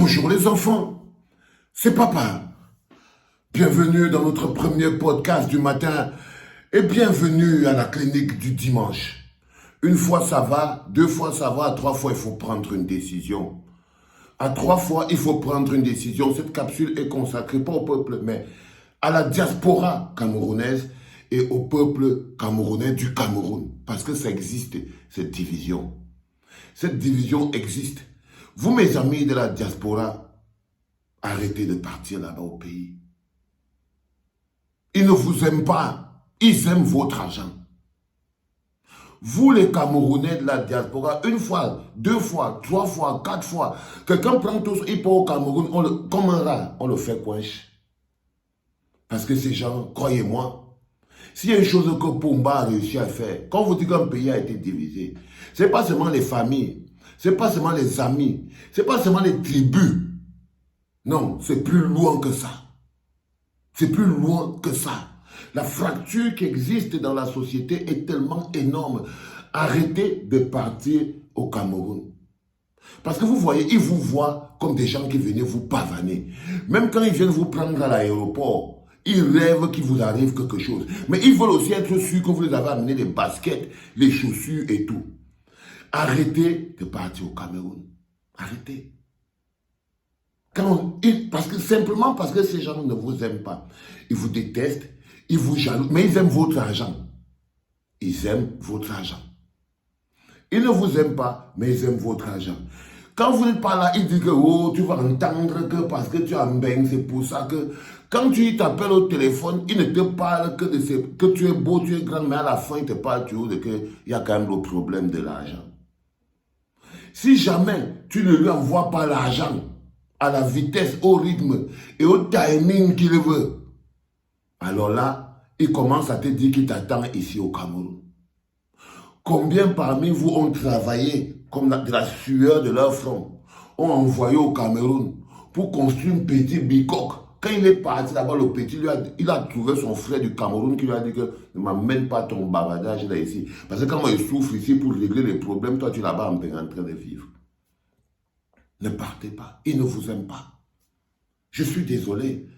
Bonjour les enfants, c'est papa. Bienvenue dans notre premier podcast du matin et bienvenue à la clinique du dimanche. Une fois ça va, deux fois ça va, trois fois il faut prendre une décision. À trois fois il faut prendre une décision. Cette capsule est consacrée pas au peuple mais à la diaspora camerounaise et au peuple camerounais du Cameroun. Parce que ça existe, cette division. Cette division existe. Vous, mes amis de la diaspora, arrêtez de partir là-bas au pays. Ils ne vous aiment pas, ils aiment votre argent. Vous, les Camerounais de la diaspora, une fois, deux fois, trois fois, quatre fois, quelqu'un prend tout il part au Cameroun, comme un rat, on le fait coinche. Parce que ces gens, croyez-moi, s'il y a une chose que Pumba a réussi à faire, quand vous dites qu'un pays a été divisé, ce n'est pas seulement les familles, ce n'est pas seulement les amis, ce n'est pas seulement les tribus. Non, c'est plus loin que ça. C'est plus loin que ça. La fracture qui existe dans la société est tellement énorme. Arrêtez de partir au Cameroun. Parce que vous voyez, ils vous voient comme des gens qui venaient vous pavaner. Même quand ils viennent vous prendre à l'aéroport, ils rêvent qu'il vous arrive quelque chose. Mais ils veulent aussi être sûrs que vous les avez amené les baskets, les chaussures et tout. Arrêtez de partir au Cameroun. Arrêtez. Simplement parce que ces gens ne vous aiment pas. Ils vous détestent, ils vous jalousent, mais ils aiment votre argent. Ils aiment votre argent. Ils ne vous aiment pas, mais ils aiment votre argent. Quand vous n'êtes pas là, ils disent que oh, tu vas entendre que parce que tu as un bain, c'est pour ça que quand tu t'appelles au téléphone, ils ne te parlent que de que tu es beau, tu es grand, mais à la fin, ils te parlent toujours de qu'il y a quand même le problème de l'argent. Si jamais tu ne lui envoies pas l'argent à la vitesse, au rythme et au timing qu'il veut, alors là, il commence à te dire qu'il t'attend ici au Cameroun. Combien parmi vous ont travaillé comme de la sueur de leur front, ont envoyé au Cameroun pour construire une petite bicoque. Quand il est parti là-bas, le petit, il a trouvé son frère du Cameroun qui lui a dit que ne m'amène pas ton bavardage là ici. Parce que quand moi, il souffre ici pour régler les problèmes, toi tu es là-bas en train de vivre. Ne partez pas, ils ne vous aiment pas. Je suis désolé.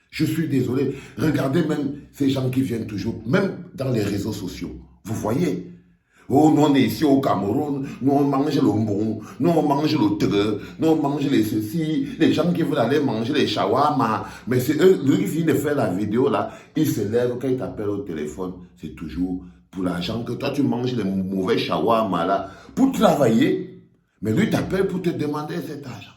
Je suis désolé. Regardez même ces gens qui viennent toujours, même dans les réseaux sociaux. Vous voyez? Oh, nous on est ici au Cameroun, nous on mange le mbon, nous on mange le tege, nous on mange les ceci, les gens qui veulent aller manger les shawarma. Mais c'est eux, lui qui finit de faire la vidéo là, ils se lèvent quand ils t'appellent au téléphone, c'est toujours pour l'argent que toi tu manges les mauvais shawarma là, pour travailler. Mais lui t'appelle pour te demander cet argent.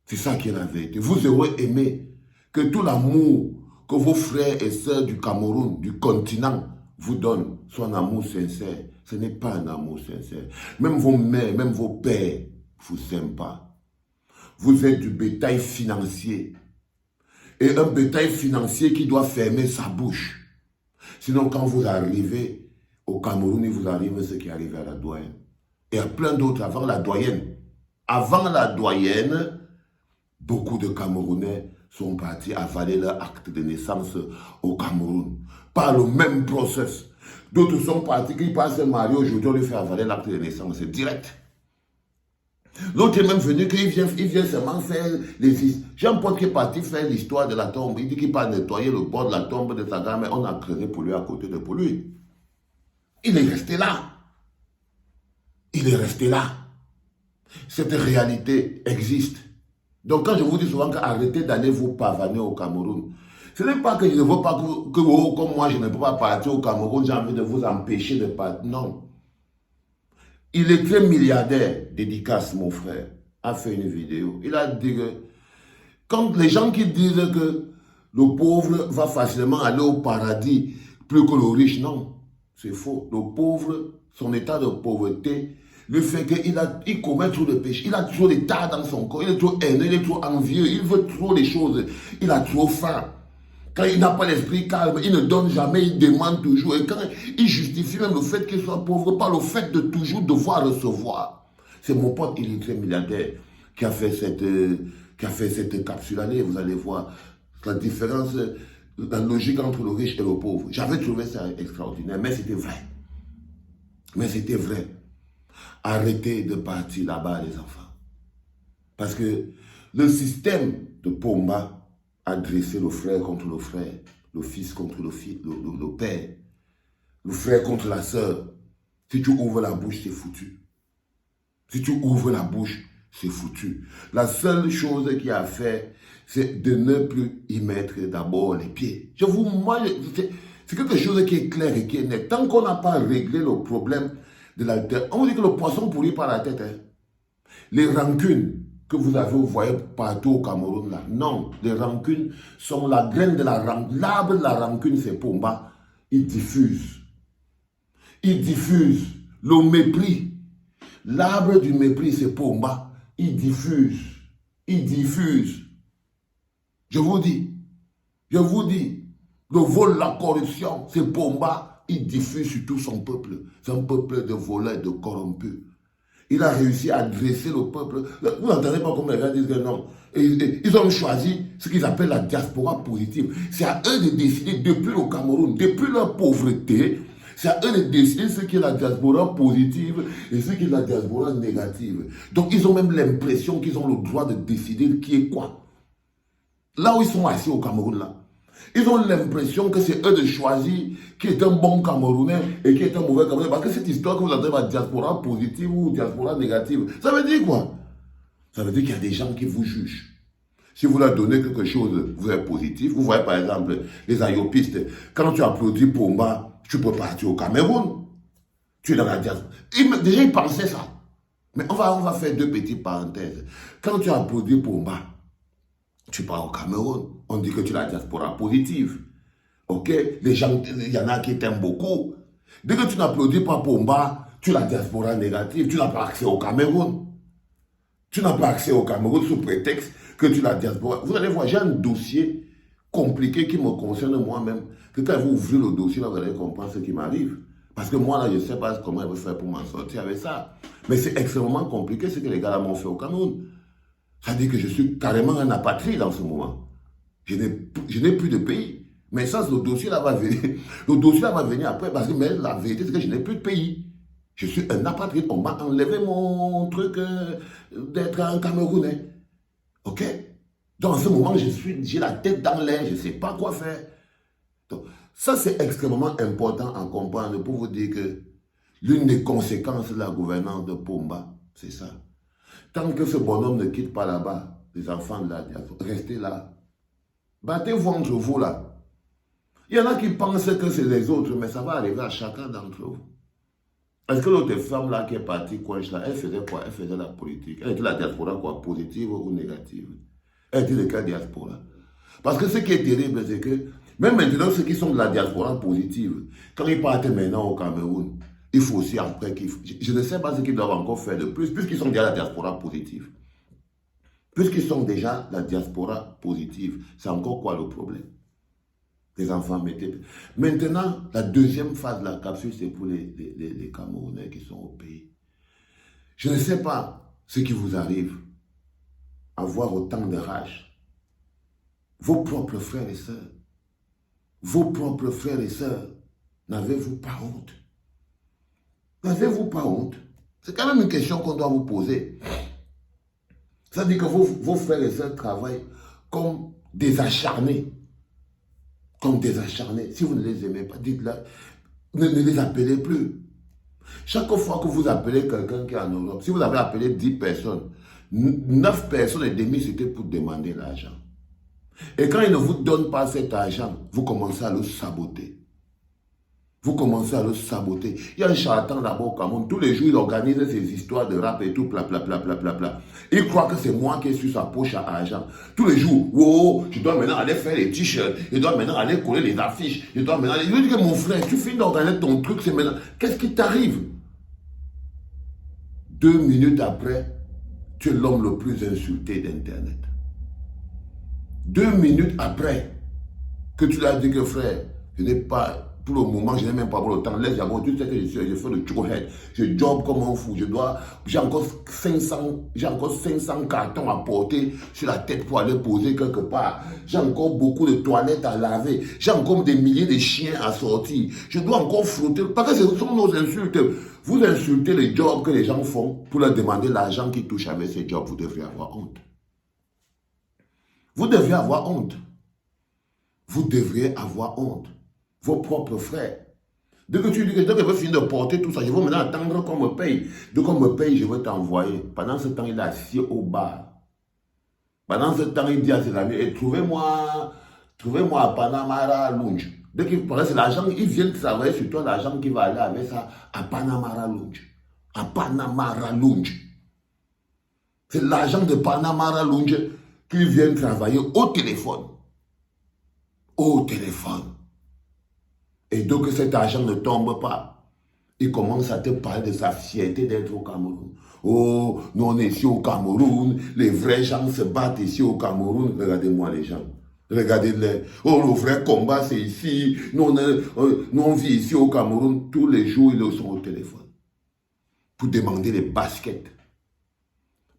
C'est ça qui est la vérité. Vous aurez aimé que tout l'amour que vos frères et sœurs du Cameroun, du continent, vous donnent soit un amour sincère. Ce n'est pas un amour sincère. Même vos mères, même vos pères ne vous aiment pas. Vous êtes du bétail financier. Et un bétail financier qui doit fermer sa bouche. Sinon, quand vous arrivez au Cameroun, il vous arrive ce qui arrive à la douane. Et à plein d'autres avant la doyenne. Avant la doyenne, beaucoup de Camerounais sont partis avaler leur acte de naissance au Cameroun. Par le même process. D'autres sont partis, qui passent se marier aujourd'hui, on lui fait avaler l'acte de naissance. C'est direct. L'autre est même venu qu'il vient seulement faire les fils. J'ai un pote qui est parti faire l'histoire de la tombe. Il dit qu'il va nettoyer le bord de la tombe de sa grand-mère. On a creusé pour lui à côté de pour lui. Il est resté là. Il est resté là. Cette réalité existe. Donc quand je vous dis souvent qu'arrêtez d'aller vous pavaner au Cameroun, ce n'est pas que je ne veux pas que vous, comme moi, je ne peux pas partir au Cameroun, j'ai envie de vous empêcher de partir. Non. Il est très milliardaire, dédicace mon frère, a fait une vidéo. Il a dit que quand les gens qui disent que le pauvre va facilement aller au paradis plus que le riche, non, c'est faux. Le pauvre, son état de pauvreté, le fait qu'il commet trop de péchés, il a trop d'état dans son corps, il est trop haineux, il est trop envieux, il veut trop les choses, il a trop faim. Quand il n'a pas l'esprit calme, il ne donne jamais, il demande toujours. Et quand il justifie même le fait qu'il soit pauvre par le fait de toujours devoir recevoir. C'est mon pote, il est très milliardaire, qui a fait cette capsule année. Vous allez voir la différence, la logique entre le riche et le pauvre. J'avais trouvé ça extraordinaire, mais c'était vrai. Mais c'était vrai. Arrêtez de partir là-bas, les enfants. Parce que le système de Pomba a dressé le frère contre le frère, le fils contre le père, le frère contre la sœur. Si tu ouvres la bouche, c'est foutu. Si tu ouvres la bouche, c'est foutu. La seule chose qu'il y a à faire, c'est de ne plus y mettre d'abord les pieds. C'est quelque chose qui est clair et qui est net. Tant qu'on n'a pas réglé le problème de l'alter, on dit que le poisson pourrit par la tête. Hein. Les rancunes que vous avez, vous voyez partout au Cameroun, là. Non, les rancunes sont la graine de la rancune. L'arbre de la rancune, c'est Pomba. Il diffuse. Il diffuse le mépris. L'arbre du mépris, c'est Pomba. Il diffuse. Il diffuse. Je vous dis. Le vol, la corruption, c'est Pomba. Il diffuse sur tout son peuple. C'est un peuple de voleurs et de corrompus. Il a réussi à dresser le peuple. Vous n'entendez pas comme les gens disent que non. Ils ont choisi ce qu'ils appellent la diaspora positive. C'est à eux de décider depuis le Cameroun, depuis leur pauvreté. C'est à eux de décider ce qu'est la diaspora positive et ce qu'est la diaspora négative. Donc ils ont même l'impression qu'ils ont le droit de décider qui est quoi. Là où ils sont assis au Cameroun, là. Ils ont l'impression que c'est eux de choisir qui est un bon Camerounais et qui est un mauvais Camerounais. Parce que cette histoire que vous appelez la diaspora positive ou diaspora négative, ça veut dire quoi? Ça veut dire qu'il y a des gens qui vous jugent. Si vous leur donnez quelque chose, vous êtes positif. Vous voyez par exemple les ayopistes. Quand tu applaudis Pomba, tu peux partir au Cameroun. Tu es dans la diaspora. Déjà, ils pensaient ça. Mais on va faire deux petites parenthèses. Quand tu applaudis Pomba, tu pars au Cameroun. On dit que tu as la diaspora positive. Ok? Les gens, il y en a qui t'aiment beaucoup. Dès que tu n'applaudis pas Pomba, tu as la diaspora négative. Tu n'as pas accès au Cameroun. Tu n'as pas accès au Cameroun sous prétexte que tu as la diaspora. Vous allez voir, j'ai un dossier compliqué qui me concerne moi-même. Que quand vous ouvrez le dossier, là, vous allez comprendre ce qui m'arrive. Parce que moi, là, je ne sais pas comment je vais faire pour m'en sortir avec ça. Mais c'est extrêmement compliqué ce que les gars là m'ont fait au Cameroun. Ça dit que je suis carrément un apatride en ce moment. Je n'ai plus de pays. Mais ça, le dossier là va venir. Le dossier là va venir après. Parce que mais la vérité, c'est que je n'ai plus de pays. Je suis un apatride. On m'a enlevé mon truc d'être un Camerounais. Ok? Donc en ce moment, j'ai la tête dans l'air. Je ne sais pas quoi faire. Donc, ça, c'est extrêmement important à comprendre pour vous dire que l'une des conséquences de la gouvernance de Pomba, c'est ça. Tant que ce bonhomme ne quitte pas là-bas, les enfants de la diaspora, restez là. Battez-vous entre vous là. Il y en a qui pensent que c'est les autres, mais ça va arriver à chacun d'entre vous. Est-ce que l'autre femme là qui est partie, elle faisait quoi? Elle faisait la politique. Elle était la diaspora quoi? Positive ou négative? Elle était de quelle diaspora? Parce que ce qui est terrible, c'est que même maintenant, ceux qui sont de la diaspora positive, quand ils partent maintenant au Cameroun, il faut aussi après je ne sais pas ce qu'ils doivent encore faire de plus, puisqu'ils sont déjà la diaspora positive. Puisqu'ils sont déjà la diaspora positive, c'est encore quoi le problème? Les enfants mettaient. Maintenant, la deuxième phase de la capsule, c'est pour les Camerounais qui sont au pays. Je ne sais pas ce qui vous arrive à avoir autant de rage. Vos propres frères et sœurs, n'avez-vous pas honte? N'avez-vous pas honte? C'est quand même une question qu'on doit vous poser. Ça veut dire que vos frères et sœurs travaillent comme des acharnés. Comme des acharnés. Si vous ne les aimez pas, dites-leur, ne les appelez plus. Chaque fois que vous appelez quelqu'un qui est en Europe, si vous avez appelé 10 personnes, 9 personnes et demie, c'était pour demander l'argent. Et quand ils ne vous donnent pas cet argent, vous commencez à le saboter. Vous commencez à le saboter. Il y a un charlatan là-bas au Cameroun. Tous les jours, il organise ses histoires de rap et tout, bla. Il croit que c'est moi qui suis sa poche à argent. Tous les jours, wow, je dois maintenant aller faire les t-shirts. Je dois maintenant aller coller les affiches. Je dois maintenant aller... Je dis que mon frère, tu finis d'organiser ton truc, c'est maintenant... Qu'est-ce qui t'arrive? 2 minutes après, tu es l'homme le plus insulté d'Internet. 2 minutes après que tu l'as dit que frère, je n'ai pas Pour le moment, je n'ai même pas le temps. Laisse Jago, tu sais que je fais le chouhead. Je job comme un fou. J'ai encore 500 cartons à porter sur la tête pour aller poser quelque part. J'ai encore beaucoup de toilettes à laver. J'ai encore des milliers de chiens à sortir. Je dois encore frotter. Parce que ce sont nos insultes. Vous insultez les jobs que les gens font pour leur demander l'argent qu'ils touchent avec ces jobs. Vous devriez avoir honte. Vous devriez avoir honte. Vous devriez avoir honte. Vos propres frères. Dès que tu dis que je veux finir de porter tout ça, je veux maintenant attendre qu'on me paye. Dès qu'on me paye, je vais t'envoyer. Pendant ce temps, il est assis au bar. Pendant ce temps, il dit à ses amis, eh, trouvez-moi à Panamara Lounge. Dès qu'il parle, c'est l'argent, il vient travailler sur toi, l'argent qui va aller avec ça à Panamara Lounge. À Panamara Lounge. C'est l'argent de Panamara Lounge qui vient travailler au téléphone. Au téléphone. Et donc cet argent ne tombe pas. Il commence à te parler de sa fierté d'être au Cameroun. Oh, nous on est ici au Cameroun, les vrais gens se battent ici au Cameroun. Regardez-moi les gens. Regardez-les. Oh, le vrai combat c'est ici. Nous on vit ici au Cameroun. Tous les jours ils sont au téléphone. Pour demander les baskets.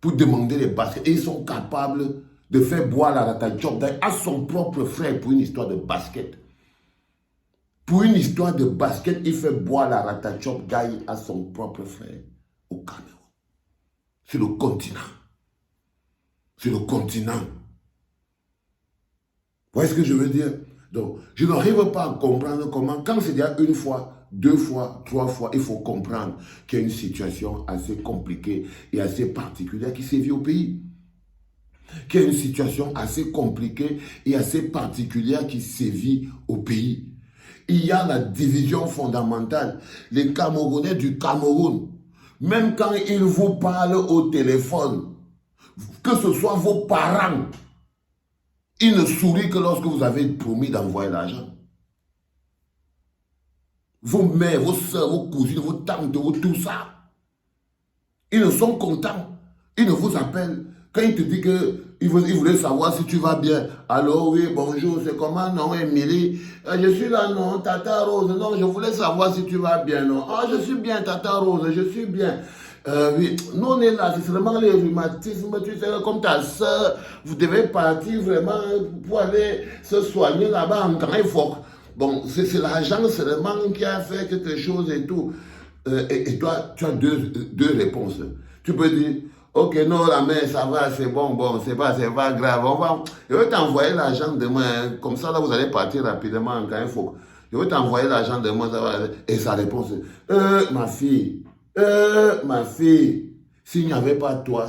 Pour demander les baskets. Et ils sont capables de faire boire la Rata Job à son propre frère pour une histoire de basket. Pour une histoire de basket, il fait boire la Rata Job Gaï à son propre frère au Cameroun. C'est le continent. C'est le continent. Vous voyez ce que je veux dire? Donc, je n'arrive pas à comprendre comment, quand c'est déjà une fois, 2 fois, 3 fois, il faut comprendre qu'il y a une situation assez compliquée et assez particulière qui sévit au pays. Qu'il y a une situation assez compliquée et assez particulière qui sévit au pays. Il y a la division fondamentale. Les Camerounais du Cameroun, même quand ils vous parlent au téléphone, que ce soit vos parents, ils ne sourient que lorsque vous avez promis d'envoyer l'argent. Vos mères, vos soeurs, vos cousines, vos tantes, tout ça, ils ne sont contents. Ils ne vous appellent. Quand ils te disent qu'ils voulaient savoir si tu vas bien. Alors oui, bonjour, c'est comment? Non, Émilie. Je suis là, non, Tata Rose. Non, je voulais savoir si tu vas bien, non. Ah, je suis bien, Tata Rose, je suis bien. Oui, nous on est là, c'est seulement les rhumatismes, tu sais, comme ta soeur, vous devez partir vraiment pour aller se soigner là-bas en grand effort. Bon, c'est l'argent seulement qui a fait quelque chose et tout. Et toi, tu as deux réponses. Tu peux dire, ok, non, la mère, ça va, c'est bon, c'est pas grave. Je vais t'envoyer l'argent demain. Comme ça, là, vous allez partir rapidement en grand effort. Je vais t'envoyer l'argent demain, ça va. Et sa réponse, ma fille, s'il n'y avait pas toi,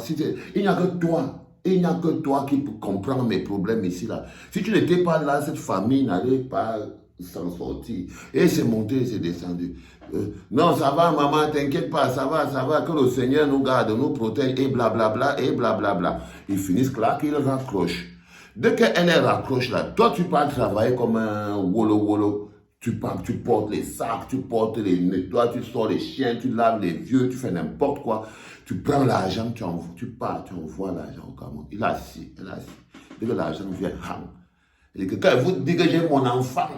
il n'y a que toi. Il n'y a que toi qui peux comprendre mes problèmes ici, là. Si tu n'étais pas là, cette famille n'allait pas s'en sortir. Et c'est monté, c'est descendu. Non, ça va, maman, t'inquiète pas, ça va, que le Seigneur nous garde, nous protège, et blablabla, et blablabla. Ils finissent clac, ils raccrochent. Dès qu'elle raccroche là, toi tu pars travailler comme un wolo. Tu portes les sacs, tu portes les nettoies, tu sors les chiens, tu laves les vieux, tu fais n'importe quoi. Tu prends l'argent, tu pars, tu envoies l'argent au Cameroun. Il est assis. Dès que l'argent vient, et que quand elle vous dit que j'ai mon enfant,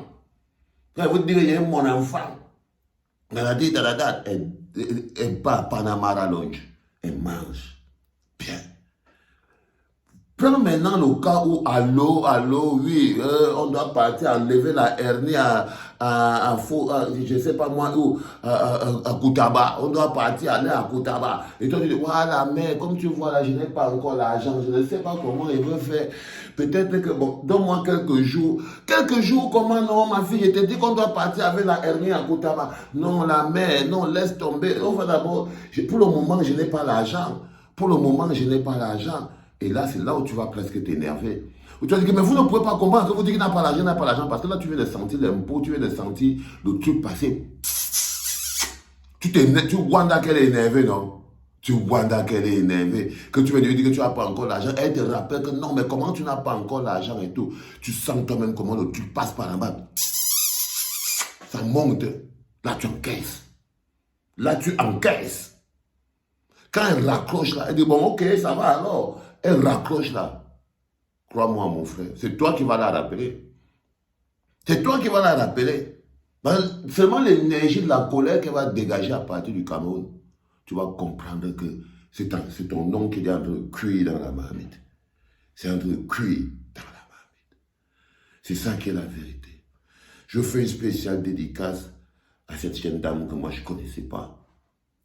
elle part à Panamara Lounge, elle mange bien. Prends maintenant le cas où, allô, oui, on doit partir enlever la hernie je ne sais pas moi où, à Koutaba. On doit partir aller à Koutaba. Et toi tu dis, voilà, mais comme tu vois là, je n'ai pas encore l'argent, je ne sais pas comment il veut faire. Peut-être que, bon, donne-moi quelques jours. Quelques jours, comment non, ma fille, je te dis qu'on doit partir avec la hernie à Koutaba. Non, la mère, non, laisse tomber. On va d'abord, pour le moment, je n'ai pas l'argent. Et là, c'est là où tu vas presque t'énerver. Où tu vas dire, mais vous ne pouvez pas comprendre que vous dites qu'il n'a pas l'argent, parce que là, tu viens de sentir l'impôt, tu viens de sentir le truc passer. Tu wanda qu'elle est énervée, non? Tu wanda qu'elle est énervée. Que tu veux lui dire que tu n'as pas encore l'argent. Elle te rappelle que non, mais comment tu n'as pas encore l'argent et tout. Tu sens toi-même comment le truc passe par là-bas. Ça monte. Là, tu encaisses. Quand elle raccroche là, elle dit, bon, ok, ça va alors. Elle raccroche là. Crois-moi, mon frère, c'est toi qui vas la rappeler. Seulement l'énergie de la colère qu'elle va dégager à partir du Cameroun, tu vas comprendre que c'est ton oncle qui est en train de cuire dans la marmite. C'est en train de cuire dans la marmite. C'est ça qui est la vérité. Je fais une spéciale dédicace à cette jeune dame que moi je ne connaissais pas.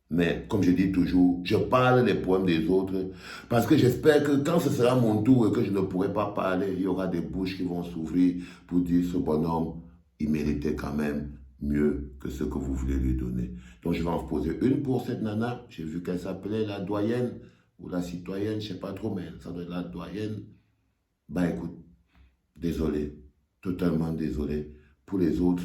Mais comme je dis toujours, je parle des poèmes des autres parce que j'espère que quand ce sera mon tour et que je ne pourrai pas parler, il y aura des bouches qui vont s'ouvrir pour dire ce bonhomme, il méritait quand même mieux que ce que vous voulez lui donner. Donc je vais en poser une pour cette nana. J'ai vu qu'elle s'appelait la doyenne ou la citoyenne, je ne sais pas trop, mais ça doit être la doyenne. Bah écoute, désolé, totalement désolé. Pour les autres,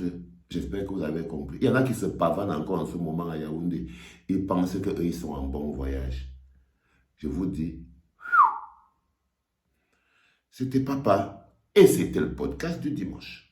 j'espère que vous avez compris. Il y en a qui se pavanent encore en ce moment à Yaoundé. Ils pensent qu'eux, ils sont en bon voyage. Je vous dis, c'était papa et c'était le podcast du dimanche.